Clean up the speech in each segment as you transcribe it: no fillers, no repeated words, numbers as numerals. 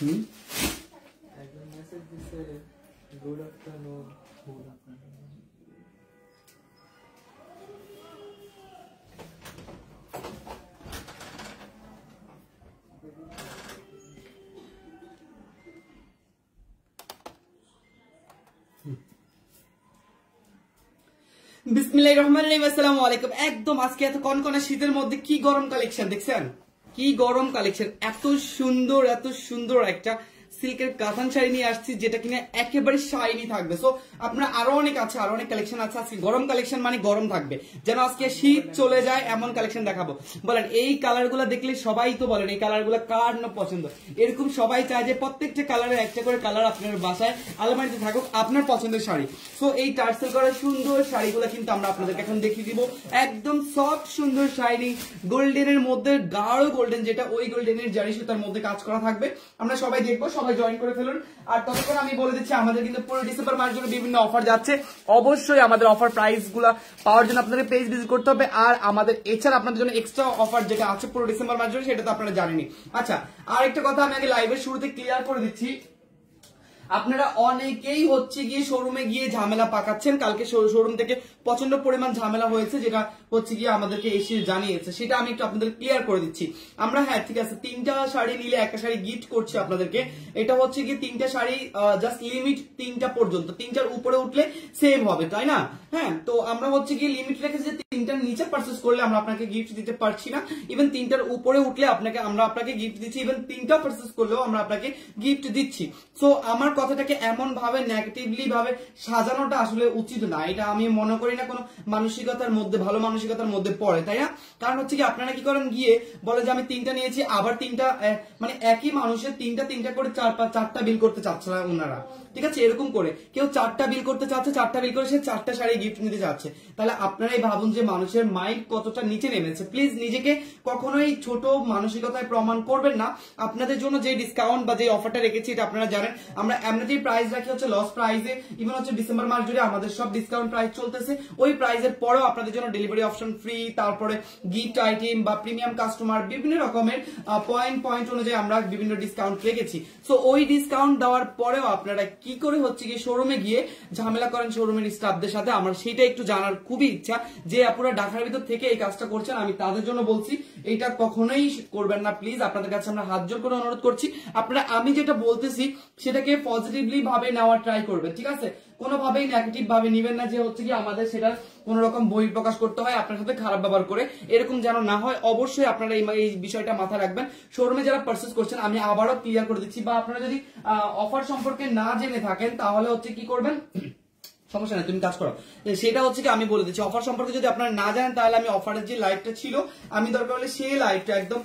একজন মেসেজ দিছে good afternoon. Good afternoon. বিসমিল্লাহির রহমানির রহিম। আসসালামু আলাইকুম। একদম আজকে এত কনকনে শীতের মধ্যে কি গরম কালেকশন দেখছেন, কি গরম কালেকশন। এত সুন্দর একটা সিল্কের কাতান শাড়ি নিয়ে আসছি যেটা কিনা একেবারে শাইনি থাকবে। সো আপনার আরো অনেক কালেকশন আছে। আজকে গরম কালেকশন মানে গরম থাকবে, যেন আজকে শীত চলে যায় এমন কালেকশন দেখাবো। বলেন এই কালার গুলা দেখলে সবাই তো বলেন এই কালার গুলা কার না পছন্দ। এরকম সবাই চায় যে প্রত্যেকটা কালারের একটা করে কালার আপনার বাসায় আলমারিতে থাকুক আপনার পছন্দের শাড়ি। সো এই টার্সেল করা সুন্দর শাড়িগুলো কিন্তু আমরা আপনাদেরকে এখন দেখিয়ে দিব। একদম সফট সুন্দর শাইনি গোল্ডেনের মধ্যে গাঢ় গোল্ডেন, যেটা ওই গোল্ডেনের জারি সুতার মধ্যে কাজ করা থাকবে। আমরা সবাই দেখবো, সবাই জয়েন করে ফেলুন। আর ততক্ষণ আমি বলে দিচ্ছি আমাদের কিন্তু পুরো ডিসেম্বর মাস জুড়ে বিভিন্ন অফার যাচ্ছে। অবশ্যই আমাদের অফার প্রাইস গুলা পাওয়ার জন্য আপনাদের পেজ ভিজিট করতে হবে। আর আমাদের এছাড়া আপনাদের জন্য এক্সট্রা অফার যেটা আছে পুরো ডিসেম্বর মাস জুড়ে সেটা তো আপনারা জানেনই। আচ্ছা, আর একটা কথা আমি আগে লাইভের শুরুতে ক্লিয়ার করে দিচ্ছি। আপনারা অনেকেই হচ্ছে গিয়ে শোরুমে গিয়ে ঝামেলা পাকাচ্ছেন। কালকে শোরুম থেকে প্রচন্ড পরিমাণ ঝামেলা হয়েছে, যেটা হচ্ছে গিয়ে আমাদেরকে এসে জানিয়েছে, সেটা আমি একটু আপনাদের ক্লিয়ার করে দিচ্ছি। আমরা হ্যাঁ ঠিক আছে 3টা শাড়ি নিলে একটা শাড়ি গিফট করছি আপনাদেরকে। এটা হচ্ছে গিয়ে 3টা শাড়ি জাস্ট লিমিট 3টা পর্যন্ত, 3টার উপরে উঠলে সেম হবে, তাই না? হ্যাঁ, তো আমরা হচ্ছে গিয়ে লিমিট রেখেছি যে 3টার নিচে পারচেজ করলে আমরা আপনাকে গিফট দিতে পারছি না। ইভেন 3টার উপরে উঠলে আমরা আপনাকে গিফট দিচ্ছি। ইভেন 3টা পারচেজ করলেও আমরা আপনাকে গিফট দিচ্ছি। সো আমার কথাটাকে এমন ভাবে নেগেটিভলি ভাবে সাজানোটা আসলে উচিত না। এটা আমি মনে করি না কোনো মানসিকতার মধ্যে, ভালো মানসিকতার মধ্যে পড়ে, তাই না? কারণ হচ্ছে কি আপনারা কি করেন, গিয়ে বলে যে আমি 3টা নিয়েছি, আবার 3টা মানে একই মানুষের 3টা করে 4টা বিল করতে চাচ্ছে না ওনারা, ঠিক আছে? এরকম করে কেউ 4টা বিল করতে চাচ্ছে, 4টা বিল করে সে 4টা শাড়ি গিফট নিতে চাচ্ছে। তাহলে আপনারাই ভাবুন যে মানুষের মাইন্ড কতটা নিচে নেমেছে। প্লিজ নিজেকে কখনোই ছোট মানসিকতায় প্রমাণ করবেন না। আপনাদের জন্য যে ডিসকাউন্ট বা যে অফারটা রেখেছি এটা আপনারা জানেন। আমরা এমনিতেই প্রাইস রাখি হচ্ছে লস প্রাইসে। ইভেন হচ্ছে ডিসেম্বর মাস জুড়ে আমাদের সব ডিসকাউন্ট প্রাইস চলতেছে। ওই প্রাইসের পরেও আপনাদের জন্য ডেলিভারি অপশন ফ্রি, তারপরে গিফট আইটেম বা প্রিমিয়াম কাস্টমার বিভিন্ন রকমের পয়েন্ট অনুযায়ী আমরা বিভিন্ন ডিসকাউন্ট রেখেছি। সো ওই ডিসকাউন্ট দেওয়ার পরেও আপনারা কি করে হচ্ছে গিয়ে শোরুমে গিয়ে ঝামেলা করেন শোরুমের স্টাফদের সাথে, আমার সেটা একটু জানার খুবই ইচ্ছা। যে আপনারা ঢাকার ভিতর থেকে এই কাজটা করছেন, আমি তাদের জন্য বলছি এটা কখনোই করবেন না। প্লিজ আপনাদের কাছে আমরা হাত জোর করে অনুরোধ করছি, আপনারা আমি যেটা বলতেছি সেটাকে পজিটিভলি ভাবে নেওয়ার ট্রাই করবেন, ঠিক আছে? কোনোভাবেই নেগেটিভ ভাবে নিবেন না যে হচ্ছে কি আমাদের সেটা কোন রকম বহিঃপ্রকাশ করতে হয় আপনার সাথে খারাপ ব্যবহার করে, এরকম যেন না হয়। অবশ্যই আপনারা এই বিষয়টা মাথায় রাখবেন। শোরুমে যারা পারচেজ করছেন আমি আবারও ক্লিয়ার করে দিচ্ছি, বা আপনারা যদি অফার সম্পর্কে না জেনে থাকেন তাহলে হচ্ছে কি করবেন, সমস্যা নাই, তুমি কাজ করো। সেটা হচ্ছে কি আমি বলে দিচ্ছি, অফার সম্পর্কে যদি আপনারা না জানেন তাহলে আমি অফারের যে লাইভটা ছিল আমি দরকার হলে সেই লাইভটা একদম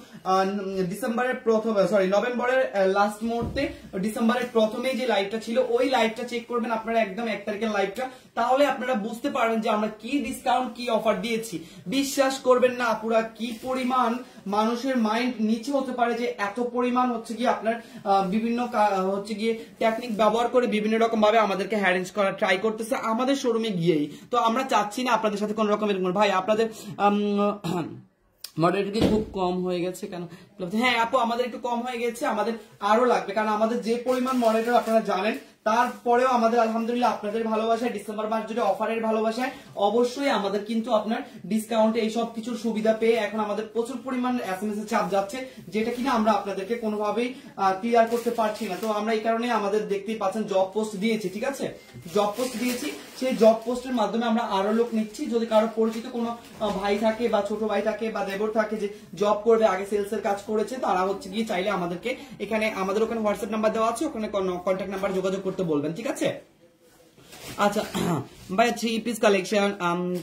নভেম্বরের লাস্ট মুহূর্তে ডিসেম্বরের প্রথমেই যে লাইভটা ছিল ওই লাইভটা চেক করবেন আপনারা, একদম 1 তারিখের লাইভটা। তাহলে আপনারা বুঝতে পারবেন যে আমরা কি ডিসকাউন্ট কি অফার দিয়েছি। বিশ্বাস করবেন না পুরা কি পরিমাণ মানুষের মাইন্ড নিচে হতে পারে যে এত পরিমাণ হচ্ছে গিয়ে আপনার বিভিন্ন হচ্ছে গিয়ে টেকনিক ব্যবহার করে বিভিন্ন রকম ভাবে আমাদেরকে হ্যারেঞ্জ করার ট্রাই করতেছে আমাদের শোরুমে গিয়েই। তো আমরা চাচ্ছি না আপনাদের সাথে কোন রকমের। ভাই আপনাদের মডেলটা কি খুব কম হয়ে গেছে কেন? হ্যাঁ আপু আমাদের একটু কম হয়ে গেছে, আমাদের আরো লাগবে, কারণ আমাদের যে পরিমাণ মডেলটা আপনারা জানেন। তারপরেও আমাদের আলহামদুলিল্লাহ আপনাদের ভালোবাসায় ডিসেম্বর মাস জুড়ে অফারের ভালোবাসায় অবশ্যই আমাদের কিন্তু আপনার ডিসকাউন্টে এই সব কিছুর সুবিধা পেয়ে এখন আমাদের প্রচুর পরিমাণ এসএমএস এর চাপ যাচ্ছে, যেটা কিনা আমরা আপনাদেরকে কোনোভাবেই ক্লিয়ার করতে পারছি না। তো আমরা এই কারণে আমাদের দেখতেই পাচ্ছেন জব পোস্ট দিয়েছি, ঠিক আছে? জব পোস্ট দিয়েছি, সেই জব পোস্টের মাধ্যমে আমরা আরো লোক নিচ্ছি। যদি কারো পরিচিত কোনো ভাই থাকে বা ছোট ভাই থাকে বা দেবর থাকে যে জব করবে, আগে সেলস এর কাজ করেছে, তারা হচ্ছে গিয়ে চাইলে আমাদেরকে এখানে আমাদের ওখানে হোয়াটসঅ্যাপ নাম্বার দেওয়া আছে, ওখানে কন্ট্যাক্ট নাম্বার যোগাযোগ করতে বলবেন, ঠিক আছে? আচ্ছা ভাই 3 পিস কালেকশন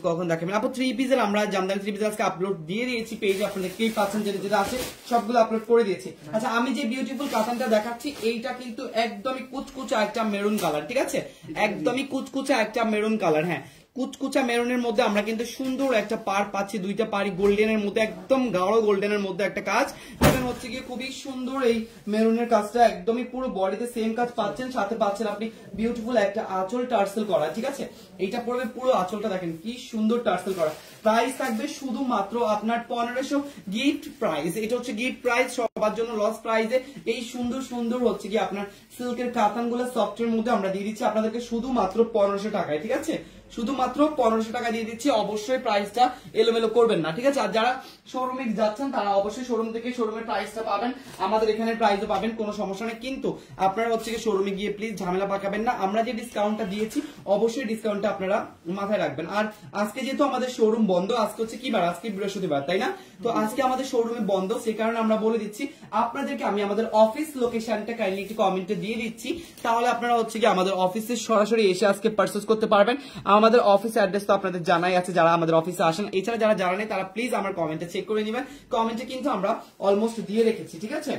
কখন দেখাবেন আপু? 3 পিসের আমরা জামদানি 3 পিস আজকে আপলোড দিয়ে দিয়েছি পেজে, আপনারা দেখতেই পাচ্ছেন যেটা আছে সবগুলো আপলোড করে দিয়েছি। আচ্ছা আমি যে বিউটিফুল কাতানটা দেখাচ্ছি এইটা কিন্তু একদমই কুচকুচা একটা মেরুন কালার, ঠিক আছে? একদমই কুচকুচা একটা মেরুন কালার। হ্যাঁ কুচকুচা মেরুনের মধ্যে আমরা কিন্তু সুন্দর একটা পার পাচ্ছি, 2টা পারি গোল্ডেনের মধ্যে, একদম গাঢ় গোল্ডেনের মধ্যে একটা কাজ। দেখেন হচ্ছে গিয়ে খুবই সুন্দর এই মেরুনের কাজটা, একদমই পুরো বডিতে সেম কাজ পাচ্ছেন, সাথে পাচ্ছেন আপনি বিউটিফুল একটা আঁচল টার্সেল করা, ঠিক আছে? এইটা পড়বে পুরো আঁচলটা, দেখেন কি সুন্দর টার্সেল করা। প্রাইস থাকবে শুধুমাত্র আপনার 1500 গিফট প্রাইস, এটা হচ্ছে গিফট প্রাইস। সবার জন্য লস প্রাইসে এই সুন্দর সুন্দর হচ্ছে কি আপনার সিল্কের কাতানগুলো সফটের মধ্যে আমরা দিয়ে দিচ্ছি আপনাদেরকে শুধুমাত্র 1500 টাকায়, ঠিক আছে? শুধুমাত্র 1500 টাকা দিয়ে দিচ্ছি। অবশ্যই প্রাইসটা এলোমেলো করবেন না, ঠিক আছে? আর যারা শোরুমে যাচ্ছেন তারা অবশ্যই শোরুম থেকে শোরুমের প্রাইসটা পাবেন, আমাদের এখানে প্রাইসও পাবেন, কোনো সমস্যা নেই। কিন্তু আপনারা হচ্ছে কি শোরুমে গিয়ে প্লিজ ঝামেলা পাকাবেন না। আমরা যে ডিসকাউন্টটা দিয়েছি অবশ্যই ডিসকাউন্টটা আপনারা মাথায় রাখবেন। আর আজকে যেহেতু আমাদের শোরুম বন্ধ, আজকে হচ্ছে কি বার? আজকে বৃহস্পতিবার, তাই না? তো আজকে আমাদের শোরুমে বন্ধ, সেই কারণে আমরা বলে দিচ্ছি আপনাদেরকে। আমি আমাদের অফিস লোকেশনটা কাইন্ডলি একটু কমেন্টে দিয়ে দিচ্ছি, তাহলে আপনারা হচ্ছে কি আমাদের অফিসে সরাসরি এসে আজকে পারচেজ করতে পারবেন। আমাদের অফিস অ্যাড্রেস তো আপনাদের জানাই আছে যারা আমাদের অফিসে আসেন। এছাড়া যারা জানা নেই তারা প্লিজ আমার কমেন্টে চেক করে নেবেন, কমেন্টে কিন্তু আমরা অলমোস্ট দিয়ে রেখেছি, ঠিক আছে?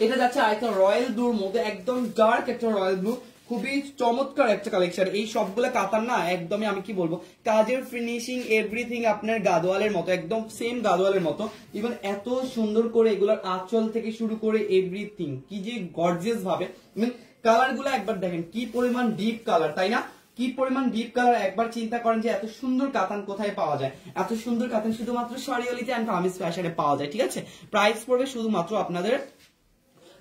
এটা যাচ্ছে আরেকটা রয়্যাল ব্লুর মধ্যে, একদম ডার্ক একটা রয়্যাল ব্লু, খুবই চমৎকার একটা কালেকশন। এই সবগুলো কাতান না একদমই আমি কি বলবো, কাজের ফিনিশিং এভরিথিং আপনার গাদোয়ালের মতো, একদম সেম গাদোয়ালের মতো। ইভেন এত সুন্দর করে এগুলোর আঁচল থেকে শুরু করে এভরিথিং কি যে গর্জিয়াস ভাবে, কালার গুলো একবার দেখেন কি পরিমাণ ডিপ কালার, তাই না? কি পরিমাণ ডিপ কালার, একবার চিন্তা করেন যে এত সুন্দর কাতান কোথায় পাওয়া যায়। এত সুন্দর কাতান শুধুমাত্র শাড়িওয়ালিতে এন্ড কামিজ ফ্যাশনে পাওয়া যায়, ঠিক আছে? প্রাইস পড়বে শুধুমাত্র আপনাদের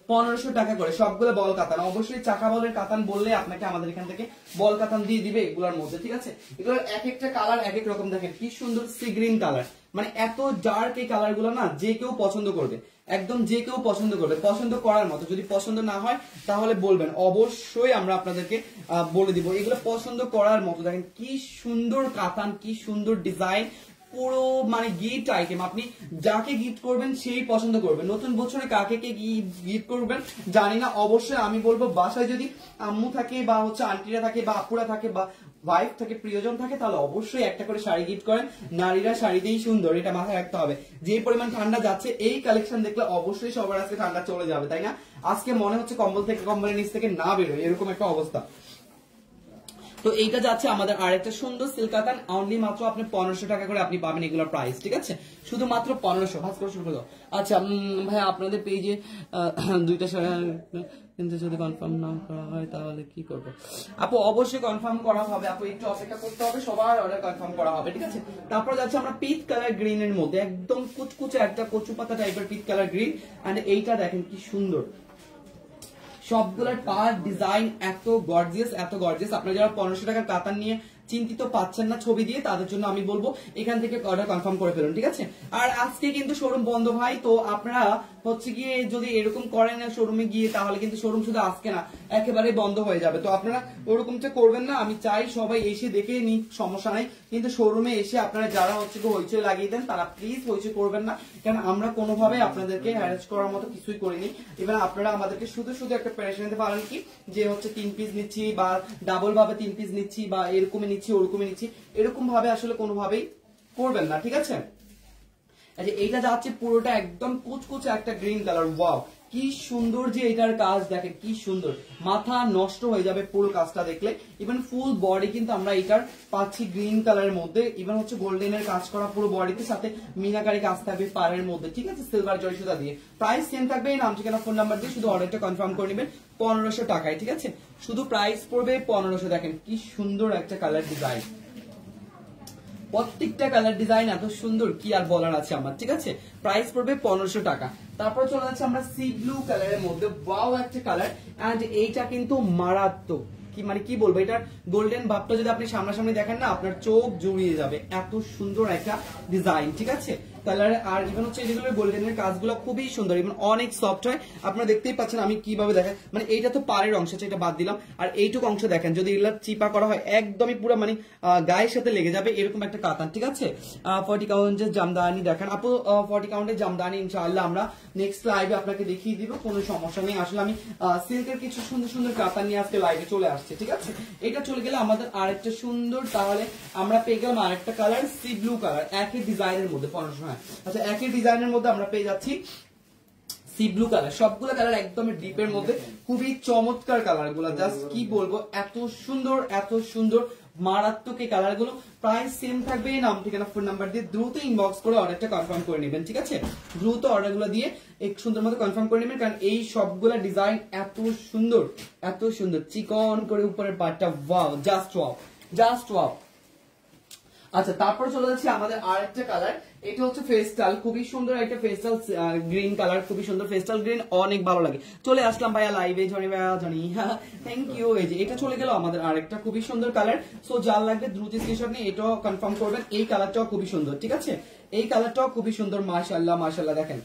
1500 টাকা করে, সবগুলো বল কাতান। অবশ্যই চাকা বলের কাতান বললে আপনাকে আমাদের এখান থেকে বল কাতান দিয়ে দিবে এগুলোর মধ্যে, ঠিক আছে? এগুলোর এক একটা কালার এক এক রকম, দেখেন কি সুন্দর সি গ্রিন কালার, মানে এত ডার্ক এই কালার গুলো না যে কেউ পছন্দ করবে, একদম যে কেউ পছন্দ করবে, পছন্দ করার মতো। যদি পছন্দ না হয় তাহলে বলবেন, অবশ্যই আমরা আপনাদেরকে বলে দিব। এগুলো পছন্দ করার মতো, দেখেন কি সুন্দর কাতান, কি সুন্দর ডিজাইন, পুরো মানে গিফট আইটেম। আপনি যাকে গিফট করবেন সেই পছন্দ করবেন। নতুন বছরে কাকে কে গিফট করবেন জানি না, অবশ্যই আমি বলবো বাসায় যদি আম্মু থাকে বা হচ্ছে আন্টিরা থাকে বা আপুরা থাকে বা ওয়াইফ থাকে, প্রিয়জন থাকে, তাহলে অবশ্যই একটা করে শাড়ি গিফট করেন। নারীরা শাড়িতেই সুন্দর, এটা মাথায় রাখতে হবে। যে পরিমাণ ঠান্ডা যাচ্ছে এই কালেকশন দেখলে অবশ্যই সবার আজকে ঠান্ডা চলে যাবে, তাই না? আজকে মনে হচ্ছে কম্বল থেকে, কম্বলের নিচ থেকে না বেরোয়, এরকম একটা অবস্থা। তো এইটা যাচ্ছে আমাদের আরেকটা সুন্দর সিল্ক কাতান, অনলি মাত্র আপনি 1500 টাকা করে আপনি পাবেন এগুলোর প্রাইস, ঠিক আছে? শুধুমাত্র 1500। ভাজ করে শুরু করো। আচ্ছা ভাই, আপনাদের পেজে দুইটা শাড়ি, কিন্তু যদি কনফার্ম না করা হয় তাহলে কি করব? আপু অবশ্যই কনফার্ম করা হবে, আপু একটু অপেক্ষা করতে হবে, সবার অর্ডার কনফার্ম করা হবে, ঠিক আছে? তারপর যাচ্ছে আমরা পিচ কালার গ্রিন এর মধ্যে, একদম কুচকুচে একটা কচু পাতা টাইপের পিচ কালার গ্রিন। এন্ড এইটা দেখেন কি সুন্দর, সবগুলোর পার ডিজাইন এত গর্জিয়াস, এত গর্জিয়াস। আপনারা যারা 1500 টাকার কাতান নিয়ে চিন্তিত পাচ্ছেন না ছবি দিয়ে, তাদের জন্য আমি বলবো এখান থেকে অর্ডার কনফার্ম করে ফেলুন, ঠিক আছে? আর আজকে কিন্তু শোরুম বন্ধ ভাই, তো আপনারা হচ্ছে গিয়ে যদি এরকম করেন না শোরুমে গিয়ে, তাহলে কিন্তু শোরুম শুধু আজকে না একেবারে বন্ধ হয়ে যাবে। তো আপনারা ওরকমটা করবেন না, আমি চাই সবাই এসে দেখে নি, সমস্যা নাই। কিন্তু শোরুমে এসে আপনারা যারা হচ্ছে হইচই লাগিয়ে দেন তারা প্লিজ হইচই করবেন না, কারণ আমরা কোনোভাবে আপনাদেরকে হ্যারাস করার মতো কিছুই করিনি। এবার আপনারা আমাদেরকে শুধু শুধু একটা প্রেশার নিতে পারেন কি, যে হচ্ছে 3 পিস নিচ্ছি বা ডাবল ভাবে 3 পিস নিচ্ছি বা এরকমই নিচ্ছি ওরকমই নিচ্ছি, এরকম ভাবে আসলে কোনোভাবেই করবেন না, ঠিক আছে? এইটা যাচ্ছে পুরোটা একদম কুচকুচে একটা গ্রিন কালার। ওয়াও, কি সুন্দর যে এটার কাজ, দেখেন কি সুন্দর, মাথা নষ্ট হয়ে যাবে পুরো কাজটা দেখলে। ইভেন ফুল বডি কিন্তু আমরা এটার পাচ্ছি গ্রিন কালারের মধ্যে, ইভেন হচ্ছে গোল্ডেনের কাজ করা পুরো বডিতে, সাথে মিনাকারি কাজ থাকবে পাড়ের মধ্যে, ঠিক আছে? সিলভার জয় সুতা দিয়ে। প্রাইস সেম থাকবে, নাম ঠিকানা ফোন নাম্বার দিয়ে শুধু অর্ডারটা কনফার্ম করে নেবেন 1500 টাকায়, ঠিক আছে? শুধু প্রাইস পড়বে 1500। দেখেন কি সুন্দর একটা কালার ডিজাইন, প্রত্যেকটা কালার ডিজাইন এত সুন্দর, কি আর বলার আছে আমার, ঠিক আছে? প্রাইস পড়বে 1500 টাকা। তারপর চলে যাচ্ছে আমরা সি ব্লু কালারের মধ্যে, ওয়াও একটা কালার। এন্ড এইটা কিন্তু মারাত্মক, কি মানে কি বলবো, এটার গোল্ডেন ভাবটা যদি আপনি সামনাসামনি দেখেন না, আপনার চোখ জুড়িয়ে যাবে, এত সুন্দর একটা ডিজাইন, ঠিক আছে? কালার আর ইভেন হচ্ছে যেগুলো গোল্ডেনের কাজগুলো খুবই সুন্দর, ইভেন অনেক সফট হয়। আপনারা দেখতেই পাচ্ছেন আমি কিভাবে দেখাই, মানে এইটা তো পাড়ের অংশ, এটা বাদ দিলাম। আর এইটুকু অংশ দেখেন, যদি এগুলো চিপা করা হয় একদমই পুরো মানে গায়ের সাথে লেগে যাবে, এরকম একটা কাতান, ঠিক আছে? 40 কাউন্টের জামদানি দেখেন আপু, 40 কাউন্টের জামদানি ইনশাআল্লাহ আমরা নেক্সট লাইভে আপনাকে দেখিয়ে দিব, কোনো সমস্যা নেই। আসলে আমি সিল্কের কিছু সুন্দর সুন্দর কাতান নিয়ে আজকে লাইভে চলে আসছে, ঠিক আছে? এটা চলে গেলে আমাদের আরেকটা সুন্দর, তাহলে আমরা পেয়ে গেলাম আরেকটা কালার সি ব্লু কালার, একই ডিজাইনের মধ্যে 1500। আচ্ছা, একই ডিজাইনের মধ্যে আমরা পেয়ে যাচ্ছি সি ব্লু কালার। সবগুলো কালার একদমই ডিপের মধ্যে, খুবই চমৎকার কালার গুলা, জাস্ট কি বলবো, এত সুন্দর এত সুন্দর, মারাত্মক এই কালার গুলো। প্রাইস সেম থাকবে, নাম ঠিকানা ফোন নাম্বার দিয়ে দ্রুত ইনবক্স করে অর্ডারটা কনফার্ম করে নেবেন, ঠিক আছে? দ্রুত অর্ডার গুলো দিয়ে এক সুন্দর মতো কনফার্ম করে নেবেন, কারণ এই সবগুলা ডিজাইন এত সুন্দর, এত সুন্দর, চিকন করে উপরের পার্টটা, wow, just wow, just wow. আচ্ছা, তারপর চলে যাচ্ছি আমাদের আরেকটা কালার। এটা হচ্ছে ফেস্টাল, খুবই সুন্দর একটা ফেস্টাল গ্রিন কালার, খুবই সুন্দর ফেস্টাল গ্রিন, অনেক ভালো লাগে। চলে আসলাম ভাইয়া লাইভে, জনি ভাইয়া, জনি থ্যাংক ইউ। এই যে এটা চলে গেল আমাদের আরেকটা খুবই সুন্দর কালার। সো যার লাগবে দ্রুত স্ক্রিনশট নিয়ে এটাও কনফার্ম করবেন। এই কালারটাও খুবই সুন্দর, ঠিক আছে, এই কালারটাও খুবই সুন্দর, মাশাআল্লাহ মাশাআল্লাহ। দেখেন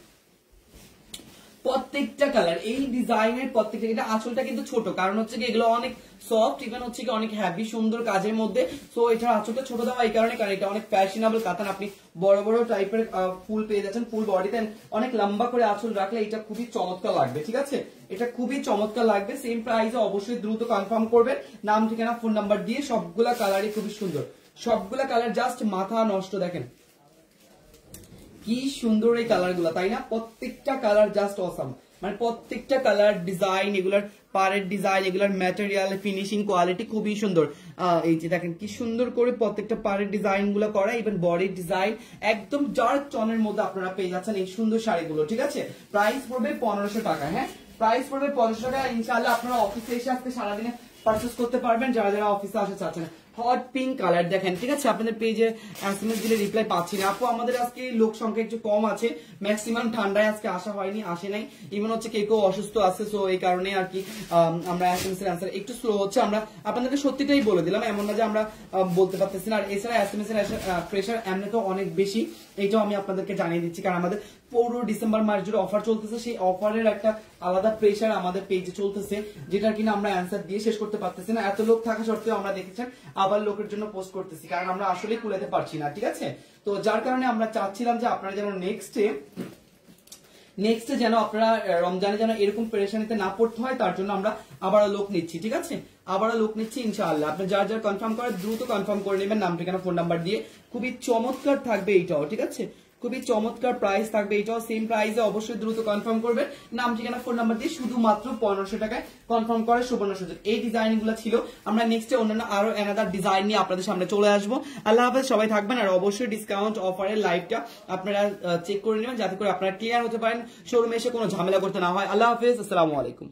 প্রত্যেকটা কালার, এই ডিজাইনের প্রত্যেকটা, এটা আঁচলটা কিন্তু ছোট, কারণ হচ্ছে কি এগুলো অনেক সফট, ইভেন হচ্ছে কি অনেক হ্যাভি সুন্দর কাজের মধ্যে। সো এটার আঁচলটা ছোট দেওয়া এই কারণে, কারণ এটা অনেক ফ্যাশনেবল কাতান। আপনি বড় বড় টাইপের ফুল পেয়ে যাচ্ছেন, ফুল বডিতে অনেক লম্বা করে আঁচল রাখলে এটা খুবই চমৎকার লাগবে, ঠিক আছে, এটা খুবই চমৎকার লাগবে। সেম প্রাইসে অবশ্যই দ্রুত কনফার্ম করবেন, নাম ঠিকানা ফোন নাম্বার দিয়ে। সবগুলা কালারই খুবই সুন্দর, সবগুলা কালার জাস্ট মাথা নষ্ট। দেখেন কি সুন্দর এই কালার গুলা, তাই না? প্রত্যেকটা কালার জাস্ট অসাম, মানে প্রত্যেকটা কালার ডিজাইন, এগুলার পাড়ের ডিজাইন, এগুলার ম্যাটেরিয়াল, ফিনিশিং, কোয়ালিটি খুবই সুন্দর। এই যে দেখেন কি সুন্দর করে প্রত্যেকটা পাড়ের ডিজাইন গুলো করা, ইভেন বডির ডিজাইন একদম ডার্ক টনের মধ্যে আপনারা পেয়ে যাচ্ছেন এই সুন্দর শাড়িগুলো, ঠিক আছে। প্রাইস পড়বে 1500 টাকা, হ্যাঁ প্রাইস পড়বে 1500 টাকা। ইনশাআল্লাহ আপনারা অফিসে এসে আজকে সারাদিনে পারচেস করতে পারবেন, যারা যারা অফিসে আসতে চাচ্ছেন। হট পিঙ্ক কালার দেখেন, ঠিক আছে, আপনাদের পেজে এসএমএস দিলে রিপ্লাই পাচ্ছি না আপু, আমাদের আজকে লোক সংখ্যা একটু কম আছে, ম্যাক্সিমাম ঠান্ডায় আজকে আসা হয়নি, আসে নাই, ইভেন হচ্ছে কেউ কেউ অসুস্থ আছে। সো এই কারণে আর কি আমরা এসএমএস এর আনসার একটু স্লো হচ্ছে। আমরা আপনাদেরকে সত্যিটাই বলে দিলাম, এমন না যে আমরা বলতে পারতেছি না। আর এছাড়া এসএমএস এর প্রেশার এমনি তো অনেক বেশি, এইটাও আমি আপনাদেরকে জানিয়ে দিচ্ছি, কারণ আমাদের পুরো ডিসেম্বর মাস জুড়ে অফার চলতেছে, সেই অফারের একটা আলাদা প্রেশার আমাদের পেজে চলতেছে, যেটা কিনা আমরা অ্যান্সার দিয়ে শেষ করতে পারতেছি না। এত লোক থাকা সত্ত্বেও আমরা দেখেছেন আবার লোকের জন্য পোস্ট করতেছি, কারণ আমরা আসলে কুলাতে পারছি না, ঠিক আছে। তো যার কারণে আমরা চাচ্ছিলাম যে আপনারা যেন নেক্সটে যেন আপনারা রমজানে যেন এরকম পেরেশানিতে না পড়তে হয়, তার জন্য আমরা আবারও লোক নিচ্ছি, ঠিক আছে, আবারও লোক নিচ্ছি ইনশাআল্লাহ। আপনি যার যার কনফার্ম করে দ্রুত কনফার্ম করে নেবেন, নাম ঠিকানা ফোন নাম্বার দিয়ে। খুবই চমৎকার থাকবে এইটাও, ঠিক আছে, খুবই চমৎকার প্রাইস থাকবে এটাও। সেম প্রাইসে অবশ্যই দ্রুত কনফার্ম করবেন, নাম ঠিকানা ফোন নাম্বার দিয়ে। শুধুমাত্র 1500 টাকায় কনফার্ম করে সুবর্ণ সুযোগ। এই ডিজাইন গুলো ছিল, আমরা নেক্সটে অন্যান্য আরো অ্যানাদার ডিজাইন নিয়ে আপনাদের সামনে চলে আসবো। আল্লাহ হাফেজ, সবাই থাকবেন। আর অবশ্যই ডিসকাউন্ট অফারের লাইভটা আপনারা চেক করে নেবেন, যাতে করে আপনারা ক্লিয়ার হতে পারেন, শোরুমে এসে কোনো ঝামেলা করতে না হয়। আল্লাহ হাফেজ, আসসালামু আলাইকুম।